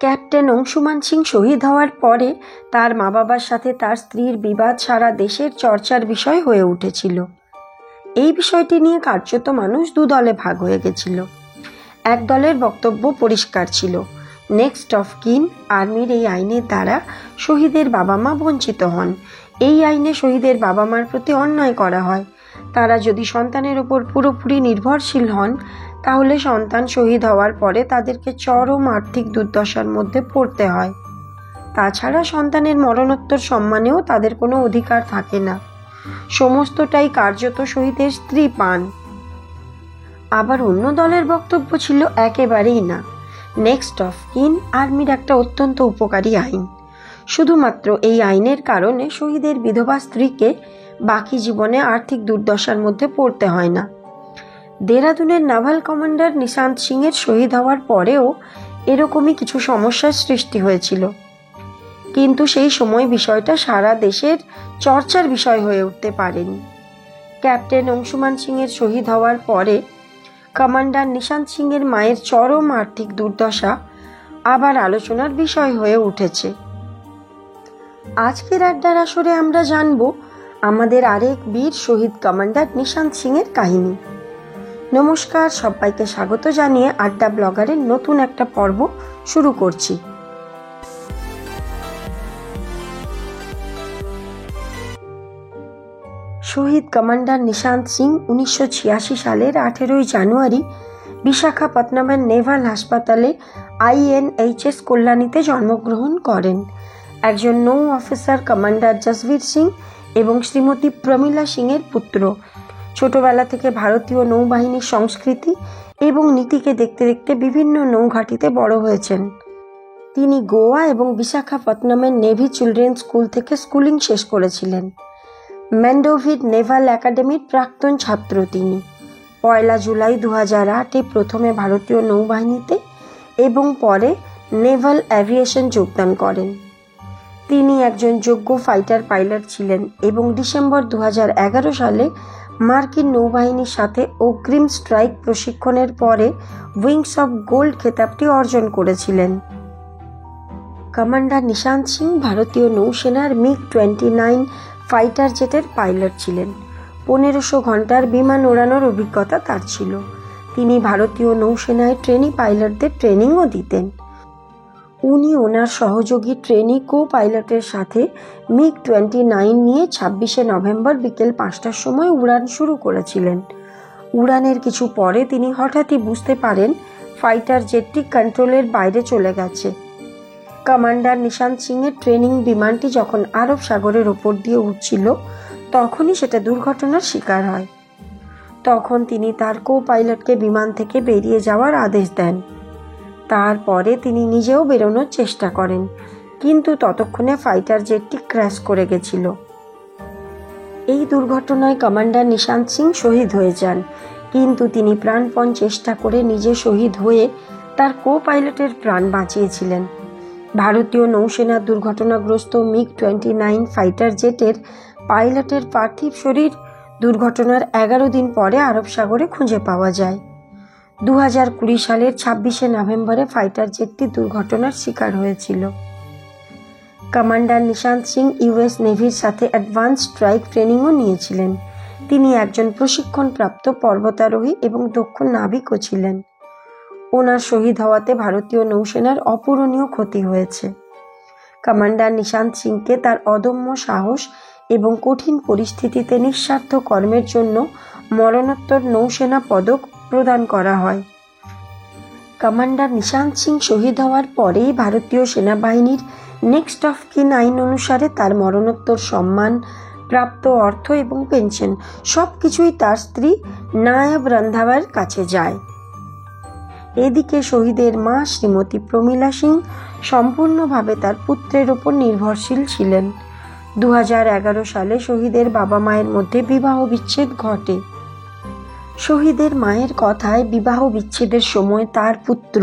Captain Anshuman Singh শহীদ হওয়ার পরে তার মা বাবার সাথে তার স্ত্রীর বিবাদ সারা দেশের চর্চার বিষয় হয়ে উঠেছিল। এই বিষয়টি নিয়ে কার্যত মানুষ দুদলে ভাগ হয়ে গেছিল। এক দলের বক্তব্য পরিষ্কার ছিল, নেক্সট অফ কিন আর্মির এই আইনের দ্বারা শহীদের বাবা মা বঞ্চিত হন। এই আইনে শহীদের বাবা মার প্রতি অন্যায় করা হয়। তারা যদি সন্তানের ওপর পুরোপুরি নির্ভরশীল হন, তাহলে সন্তান শহীদ হওয়ার পরে তাদেরকে চরম আর্থিক দুর্দশার মধ্যে পড়তে হয়। তাছাড়া সন্তানের মরণোত্তর সম্মানেও তাদের কোনো অধিকার থাকে না। সমস্তটাই কার্যত শহীদের স্ত্রী পান। আবার অন্য দলের বক্তব্য ছিল একেবারেই না, নেক্সট অফ কিন আর্মির একটা অত্যন্ত উপকারী আইন। শুধুমাত্র এই আইনের কারণে শহীদের বিধবা স্ত্রীকে বাকি জীবনে আর্থিক দুর্দশার মধ্যে পড়তে হয় না। দেরাদুনের নাভাল কমান্ডার নিশান্ত সিংয়ের শহীদ হওয়ার পরেও এরকমই কিছু সমস্যার সৃষ্টি হয়েছিল, কিন্তু সেই সময় বিষয়টা সারা দেশের চর্চার বিষয় হয়ে উঠতে পারেনি। ক্যাপ্টেন অংশুমান সিংয়ের শহীদ হওয়ার পরে কমান্ডার নিশান্ত সিংয়ের মায়ের চরম আর্থিক দুর্দশা আবার আলোচনার বিষয় হয়ে উঠেছে। আজকের আড্ডার আসরে আমরা জানব আমাদের আরেক বীর শহীদ কমান্ডার নিশান্ত সিংয়ের কাহিনী। নমস্কার, সবাইকে স্বাগত জানিয়ে আড্ডা ব্লগারের নতুন একটা পর্ব শুরু করছি। শহীদ কমান্ডার নিশান্ত সিং 1986 সালের 18 জানুয়ারি বিশাখাপত্তনমের নেভাল হাসপাতালে INHS কল্যাণীতে জন্মগ্রহণ করেন। একজন নৌ অফিসার কমান্ডার জসবীর সিং এবং শ্রীমতী প্রমীলা সিংয়ের পুত্র। ছোটবেলা থেকে ভারতীয় নৌবাহিনীর সংস্কৃতি এবং নীতিকে দেখতে দেখতে বিভিন্ন নৌঘাঁটিতে বড় হয়েছেন। তিনি গোয়া এবং বিশাখাপত্তনমের নেভি চিলড্রেন স্কুল থেকে স্কুলিং শেষ করেছিলেন। ম্যান্ডোভিড নেভাল একাডেমির প্রাক্তন ছাত্র তিনি। 1 জুলাই 2008 প্রথমে ভারতীয় নৌবাহিনীতে এবং পরে নেভাল অ্যাভিয়েশন যোগদান করেন। তিনি একজন যোগ্য ফাইটার পাইলট ছিলেন এবং ডিসেম্বর 2011 সালে মার্কিন নৌবাহিনীর সাথে অগ্রিম স্ট্রাইক প্রশিক্ষণের পরে উইংস অফ গোল্ড খেতাবটি অর্জন করেছিলেন। কমান্ডার নিশান্ত সিং ভারতীয় নৌসেনার MiG-29 ফাইটার জেটের পাইলট ছিলেন। 1500 ঘন্টার বিমান ওড়ানোর অভিজ্ঞতা তার ছিল। তিনি ভারতীয় নৌসেনায় ট্রেনি পাইলটদের ট্রেনিংও দিতেন। উনি ওনার সহযোগী ট্রেনি কো পাইলটের সাথে MiG-29 নিয়ে 26 নভেম্বর বিকেল 5টার সময় উড়ান শুরু করেছিলেন। উড়ানের কিছু পরে তিনি হঠাৎই বুঝতে পারেন ফাইটার জেটটি কন্ট্রোলের বাইরে চলে গেছে। কমান্ডার নিশান্ত সিংয়ের ট্রেনিং বিমানটি যখন আরব সাগরের ওপর দিয়ে উঠছিল, তখনই সেটা দুর্ঘটনার শিকার হয়। তখন তিনি তার কো পাইলটকে বিমান থেকে বেরিয়ে যাওয়ার আদেশ দেন। তারপরে তিনি নিজেও বেরোনোর চেষ্টা করেন, কিন্তু ততক্ষণে ফাইটার জেটটি ক্র্যাশ করে গেছিল। এই দুর্ঘটনায় কমান্ডার নিশান্ত সিং শহীদ হয়ে যান, কিন্তু তিনি প্রাণপণ চেষ্টা করে নিজে শহীদ হয়ে তার কো পাইলটের প্রাণ বাঁচিয়েছিলেন। ভারতীয় নৌসেনার দুর্ঘটনাগ্রস্ত MiG-29 ফাইটার জেটের পাইলটের পার্থিব শরীর দুর্ঘটনার 11 দিন পরে আরব সাগরে খুঁজে পাওয়া যায়। 2020 সালের 26 নভেম্বরে ফাইটার জেটটি দুর্ঘটনার শিকার হয়েছিল। কমান্ডার নিশান্ত সিং US নেভির সাথে অ্যাডভান্স স্ট্রাইক ট্রেনিংও নিয়েছিলেন। তিনি একজন প্রশিক্ষণপ্রাপ্ত পর্বতারোহী এবং দক্ষ নাবিকও ছিলেন। ওনার শহীদ হওয়াতে ভারতীয় নৌসেনার অপূরণীয় ক্ষতি হয়েছে। কমান্ডার নিশান্ত সিংকে তার অদম্য সাহস এবং কঠিন পরিস্থিতিতে নিঃস্বার্থ কর্মের জন্য মরণোত্তর নৌসেনা পদক প্রদান করা হয়। কমান্ডার নিশান্ত সিং শহীদ হওয়ার পরেই ভারতীয় সেনাবাহিনীর নেক্সট অফ কিন আইন অনুসারে তার মরণোত্তর সম্মান, প্রাপ্ত অর্থ এবং পেনশন সবকিছুই তার স্ত্রী নায়াব রন্ধাওয়ার কাছে যায়। এদিকে শহীদের মা শ্রীমতী প্রমীলা সিং সম্পূর্ণভাবে তার পুত্রের ওপর নির্ভরশীল ছিলেন। 2011 সালে শহীদের বাবা মায়ের মধ্যে বিবাহ বিচ্ছেদ ঘটে। শহীদের মায়ের কথায় বিবাহ বিচ্ছেদের সময় তার পুত্র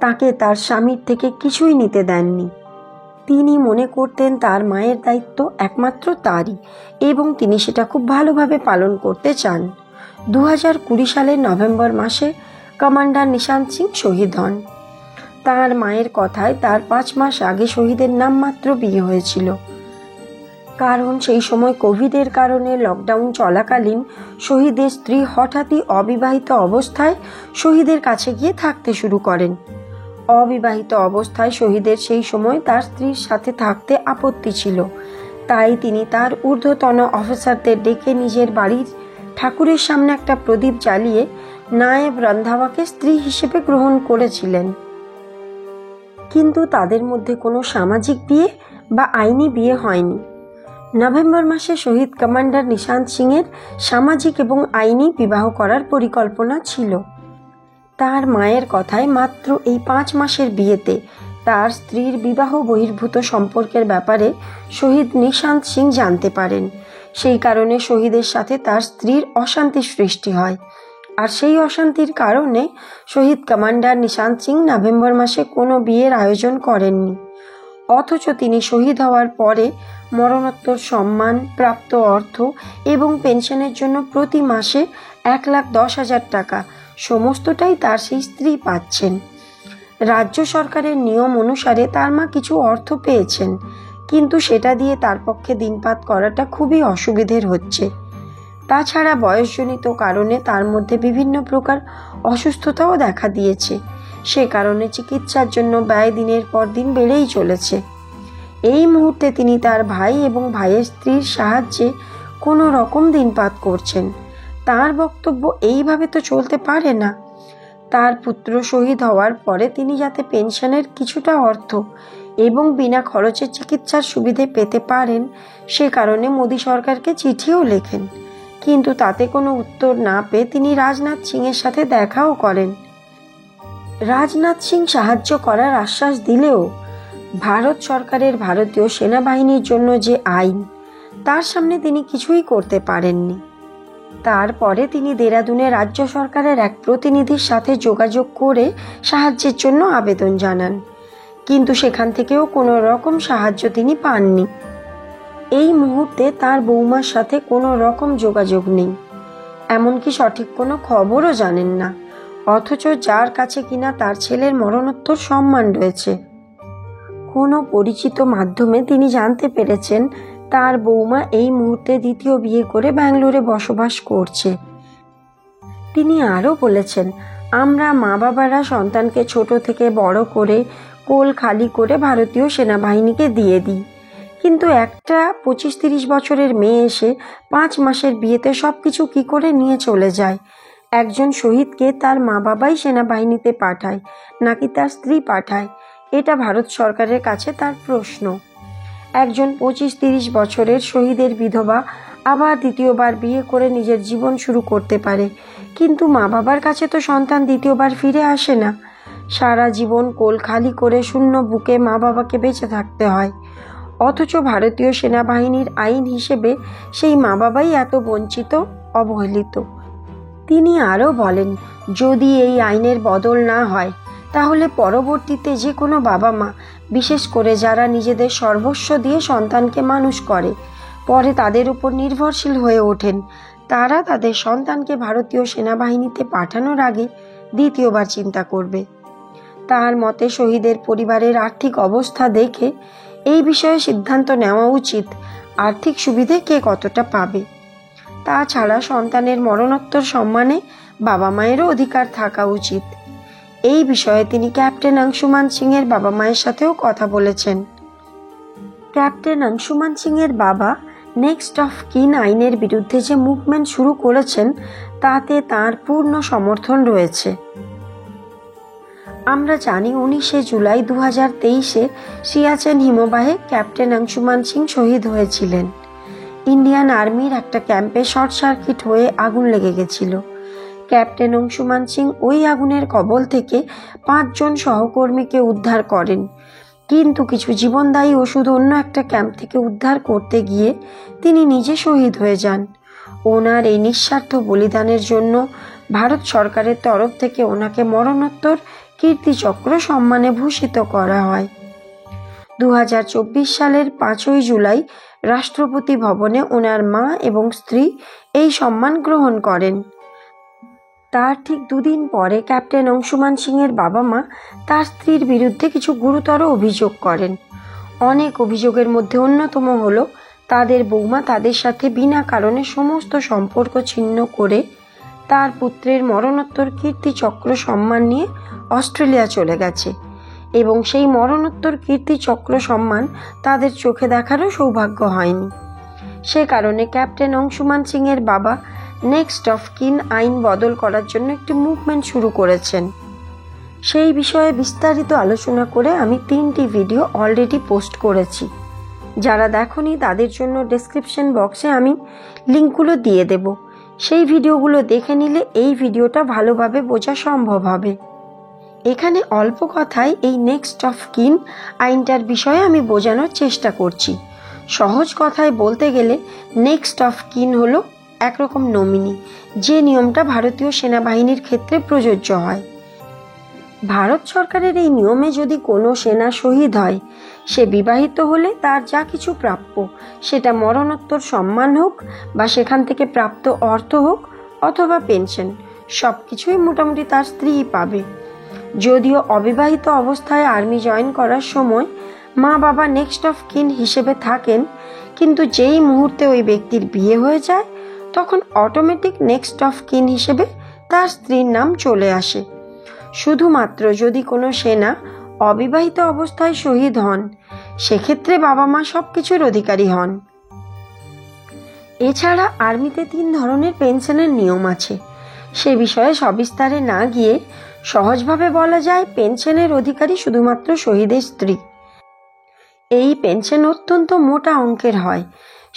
তাকে তার স্বামীর থেকে কিছুই নিতে দেননি। তিনি মনে করতেন তার মায়ের দায়িত্ব একমাত্র তারই এবং তিনি সেটা খুব ভালোভাবে পালন করতে চান। 2020 সালের নভেম্বর মাসে কমান্ডার নিশান্ত সিং শহীদ হন। তার মায়ের কথায় তার 5 মাস আগে শহীদের নামমাত্র বিয়ে হয়েছিল, কারণ সেই সময় কোভিডের কারণে লকডাউন চলাকালীন শহীদের স্ত্রী হঠাৎই অবিবাহিত অবস্থায় শহীদের কাছে গিয়ে থাকতে শুরু করেন। অবিবাহিত অবস্থায় শহীদের সেই সময় তার স্ত্রীর সাথে থাকতে আপত্তি ছিল, তাই তিনি তার ঊর্ধ্বতন অফিসারদের ডেকে নিজের বাড়ির ঠাকুরের সামনে একটা প্রদীপ জ্বালিয়ে নায়েব রন্ধাওয়াকে স্ত্রী হিসেবে গ্রহণ করেছিলেন। কিন্তু তাদের মধ্যে কোনো সামাজিক বিয়ে বা আইনি বিয়ে হয়নি। নভেম্বর মাসে শহীদ কমান্ডার নিশান্ত সিংয়ের সামাজিক এবং আইনি বিবাহ করার পরিকল্পনা ছিল। তার মায়ের কথায় মাত্র এই 5 মাসের বিয়েতে তার স্ত্রীর বিবাহ বহির্ভূত সম্পর্কের ব্যাপারে শহীদ নিশান্ত সিং জানতে পারেন। সেই কারণে শহীদের সাথে তার স্ত্রীর অশান্তির সৃষ্টি হয়, আর সেই অশান্তির কারণে শহীদ কমান্ডার নিশান্ত সিং নভেম্বর মাসে কোনো বিয়ের আয়োজন করেননি। অথচ তিনি শহীদ হওয়ার পরে মরণোত্তর সম্মান, প্রাপ্ত অর্থ এবং পেনশনের জন্য প্রতি মাসে 1,10,000 টাকা সমস্তটাই তার সেই স্ত্রী পাচ্ছেন। রাজ্য সরকারের নিয়ম অনুসারে তার মা কিছু অর্থ পেয়েছেন, কিন্তু সেটা দিয়ে তার পক্ষে দিনপাত করাটা খুবই অসুবিধের হচ্ছে। তাছাড়া বয়সজনিত কারণে তার মধ্যে বিভিন্ন প্রকার অসুস্থতাও দেখা দিয়েছে। সে কারণে চিকিৎসার জন্য ব্যয় দিনের পর দিন বেড়েই চলেছে। এই মুহূর্তে তিনি তার ভাই এবং ভাইয়ের স্ত্রীর সাহায্যে কোনো রকম দিনপাত করছেন। তার বক্তব্য এইভাবে তো চলতে পারে না। তার পুত্র শহীদ হওয়ার পরে তিনি যাতে পেনশনের কিছুটা অর্থ এবং বিনা খরচে চিকিৎসার সুবিধে পেতে পারেন, সে কারণে মোদী সরকারকে চিঠিও লেখেন, কিন্তু তাতে কোনো উত্তর না পেয়ে তিনি রাজনাথ সিংয়ের সাথে দেখাও করেন। রাজনাথ সিং সাহায্য করার আশ্বাস দিলেও ভারত সরকারের ভারতীয় সেনাবাহিনীর জন্য যে আইন, তার সামনে তিনি কিছুই করতে পারেননি। তারপরে তিনি দেরাদুনে রাজ্য সরকারের এক প্রতিনিধির সাথে যোগাযোগ করে সাহায্যের জন্য আবেদন জানান, কিন্তু সেখান থেকেও কোনো রকম সাহায্য তিনি পাননি। এই মুহূর্তে তার বৌমার সাথে কোনো রকম যোগাযোগ নেই, এমনকি সঠিক কোনো খবরও জানেন না, অথচ যার কাছে কিনা তার ছেলের মরণোত্তর সম্মান রয়েছে। কোনো পরিচিত মাধ্যমে তিনি জানতে পেরেছেন তার বৌমা এই মুহূর্তে দ্বিতীয় বিয়ে করে ব্যাঙ্গালোরে বসবাস করছে। তিনি আরও বলেছেন, আমরা মা বাবারা সন্তানকে ছোট থেকে বড় করে কোল খালি করে ভারতীয় সেনাবাহিনীকে দিয়ে দিই, কিন্তু একটা 25-30 বছরের মেয়ে এসে 5 মাসের বিয়েতে সব কিছু কী করে নিয়ে চলে যায়? একজন শহীদকে তার মা বাবাই সেনাবাহিনীতে পাঠায় নাকি তার স্ত্রী পাঠায়? এটা ভারত সরকারের কাছে তার প্রশ্ন। একজন 25-30 বছরের শহীদের বিধবা আবার দ্বিতীয়বার বিয়ে করে নিজের জীবন শুরু করতে পারে, কিন্তু মা বাবার কাছে তো সন্তান দ্বিতীয়বার ফিরে আসে না। সারা জীবন কোল খালি করে শূন্য বুকে মা বাবাকে বেঁচে থাকতে হয়, অথচ ভারতীয় সেনাবাহিনীর আইন হিসেবে সেই মা বাবাই এত বঞ্চিত, অবহেলিত। তিনি আরও বলেন, যদি এই আইনের বদল না হয় তাহলে পরবর্তীতে যে কোনো বাবা মা, বিশেষ করে যারা নিজেদের সর্বস্ব দিয়ে সন্তানকে মানুষ করে, পরে তাদের উপর নির্ভরশীল হয়ে ওঠেন, তারা তাদের সন্তানকে ভারতীয় সেনাবাহিনীতে পাঠানোর আগে দ্বিতীয়বার চিন্তা করবে। তার মতে শহীদের পরিবারের আর্থিক অবস্থা দেখে এই বিষয়ে সিদ্ধান্ত নেওয়া উচিত, আর্থিক সুবিধে কে কতটা পাবে। তাছাড়া সন্তানের মরণোত্তর সম্মানে বাবা মায়েরও অধিকার থাকা উচিত। এই বিষয়ে তিনি ক্যাপ্টেন অংশুমান সিংয়ের বাবা মায়ের সাথেও কথা বলেছেন। ক্যাপ্টেন অংশুমান সিংয়ের বাবা নেক্সট অফ কিন আইনের বিরুদ্ধে যে মুভমেন্ট শুরু করেছেন, তাতে তার পূর্ণ সমর্থন রয়েছে। আমরা জানি 19শে জুলাই 2023-এ সিয়াচেন হিমবাহে ক্যাপ্টেন অংশুমান সিং শহীদ হয়েছিলেন। ইন্ডিয়ান আর্মির একটা ক্যাম্পে শর্ট সার্কিট হয়ে আগুন লেগে গেছিল। ক্যাপ্টেন অংশুমান সিং ওই আগুনের কবল থেকে 5 জন সহকর্মীকে উদ্ধার করেন, কিন্তু কিছু জীবনদায়ী ওষুধ অন্য একটা ক্যাম্প থেকে উদ্ধার করতে গিয়ে তিনি নিজে শহীদ হয়ে যান। ওনার এই নিঃস্বার্থ বলিদানের জন্য ভারত সরকারের তরফ থেকে ওনাকে মরণোত্তর কীর্তিচক্র সম্মানে ভূষিত করা হয়। 2024 সালের 5ই জুলাই রাষ্ট্রপতি ভবনে ওনার মা এবং স্ত্রী এই সম্মান গ্রহণ করেন। তার ঠিক 2 দিন পরে ক্যাপ্টেন অংশুমান সিংয়ের বাবা মা তার স্ত্রীর বিরুদ্ধে কিছু গুরুতর অভিযোগ করেন। অনেক অভিযোগের মধ্যে অন্যতম হলো তাদের বৌমা তাদের সাথে বিনা কারণে সমস্ত সম্পর্ক ছিন্ন করে তার পুত্রের মরণোত্তর কীর্তিচক্র সম্মান নিয়ে অস্ট্রেলিয়া চলে গেছে এবং সেই মরণোত্তর কীর্তিচক্র সম্মান তাদের চোখে দেখারও সৌভাগ্য হয়নি। সে কারণে ক্যাপ্টেন অংশুমান সিংয়ের বাবা নেক্সট অফ কিন আইন বদল করার জন্য একটি মুভমেন্ট শুরু করেছেন। সেই বিষয়ে বিস্তারিত আলোচনা করে আমি 3টি ভিডিও অলরেডি পোস্ট করেছি। যারা দেখোনি তাদের জন্য ডেসক্রিপশন বক্সে আমি লিঙ্কগুলো দিয়ে দেব। সেই ভিডিওগুলো দেখে নিলে এই ভিডিওটা ভালোভাবে বোঝা সম্ভব হবে। এখানে অল্প কথায় এই নেক্সট অফ কিন আইনটার বিষয়ে আমি বোঝানোর চেষ্টা করছি। সহজ কথায় বলতে গেলে নেক্সট অফ কিন হলো একরকম নমিনি, যে নিয়মটা ভারতীয় সেনাবাহিনীর ক্ষেত্রে প্রযোজ্য হয়। ভারত সরকারের এই নিয়মে যদি কোনো সেনা শহীদ হয়, সে বিবাহিত হলে তার যা কিছু প্রাপ্য, সেটা মরণোত্তর সম্মান হোক বা সেখান থেকে প্রাপ্ত অর্থ হোক অথবা পেনশন, সব কিছুই মোটামুটি তার স্ত্রীই পাবে। যদিও অবিবাহিত অবস্থায় আর্মি জয়েন করার সময় মা বাবা নেক্সট অফ কিন হিসেবে থাকেন, কিন্তু যেই মুহূর্তে ওই ব্যক্তির বিয়ে হয়ে যায় তখন অটোমেটিক নেক্সট অফ কিন হিসেবে তার স্ত্রীর নাম চলে আসে। শুধুমাত্র যদি কোনো সেনা অবিবাহিত অবস্থায় শহীদ হন, সেক্ষেত্রে বাবা মা সব কিছুর অধিকারী হন। এছাড়া আর্মিতে 3 ধরনের পেনশনের নিয়ম আছে। সে বিষয়ে সবিস্তারে না গিয়ে সহজভাবে বলা যায়, পেনশনের অধিকারী শুধুমাত্র শহীদের স্ত্রী। এই পেনশন অত্যন্ত মোটা অঙ্কের হয়।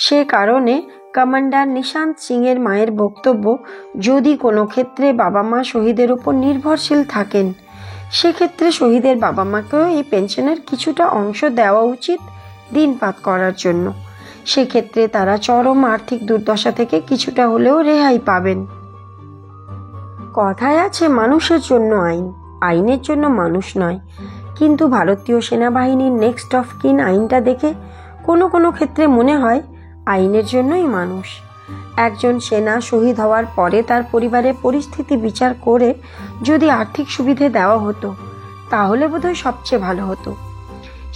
সে কারণে কমান্ডার নিশান্ত সিংয়ের মায়ের বক্তব্য, যদি কোনো ক্ষেত্রে বাবা মা শহীদের উপর নির্ভরশীল থাকেন, সেক্ষেত্রে শহীদের বাবা মাকেও এই পেনশনের কিছুটা অংশ দেওয়া উচিত দিনপাত করার জন্য। সেক্ষেত্রে তারা চরম আর্থিক দুর্দশা থেকে কিছুটা হলেও রেহাই পাবেন। কথায় আছে, মানুষের জন্য আইন, আইনের জন্য মানুষ নয়। কিন্তু ভারতীয় সেনাবাহিনীর নেক্সট অফ কিন আইনটা দেখে কোনো ক্ষেত্রে মনে হয় আইনের জন্যই মানুষ। একজন সেনা শহীদ হওয়ার পরে তার পরিবারের পরিস্থিতি বিচার করে যদি আর্থিক সুবিধে দেওয়া হতো, তাহলে বোধহয় সবচেয়ে ভালো হতো।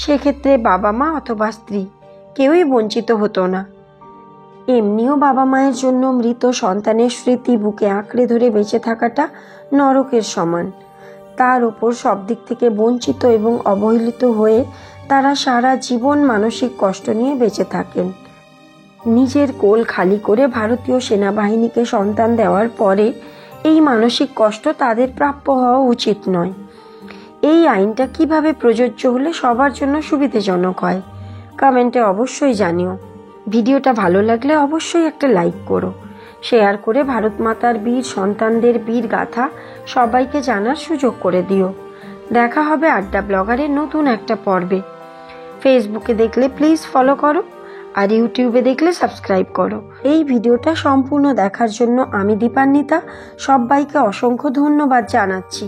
সেক্ষেত্রে বাবা মা অথবা স্ত্রী কেউই বঞ্চিত হতো না। এমনিও বাবা মায়ের জন্য মৃত সন্তানের স্মৃতি বুকে আঁকড়ে ধরে বেঁচে থাকাটা নরকের সমান। তার ওপর সব দিক থেকে বঞ্চিত এবং অবহেলিত হয়ে তারা সারা জীবন মানসিক কষ্ট নিয়ে বেঁচে থাকেন। নিজের কোল খালি করে ভারতীয় সেনাবাহিনীকে সন্তান দেওয়ার পরে এই মানসিক কষ্ট তাদের প্রাপ্য হওয়া উচিত নয়। এই আইনটা কিভাবে প্রযোজ্য হলে সবার জন্য সুবিধাজনক হয়, কমেন্টে অবশ্যই জানিও। ভিডিওটা ভালো লাগলে অবশ্যই একটা লাইক করো, শেয়ার করে ভারত মাতার বীর সন্তানদের বীর গাথা সবাইকে জানার সুযোগ করে দিও। দেখা হবে আড্ডা ব্লগারের নতুন একটা পর্বে। ফেসবুকে দেখলে প্লিজ ফলো করো, আর ইউটিউবে দেখলে সাবস্ক্রাইব করো। এই ভিডিওটা সম্পূর্ণ দেখার জন্য আমি দীপান্বিতা সবাইকে অসংখ্য ধন্যবাদ জানাচ্ছি।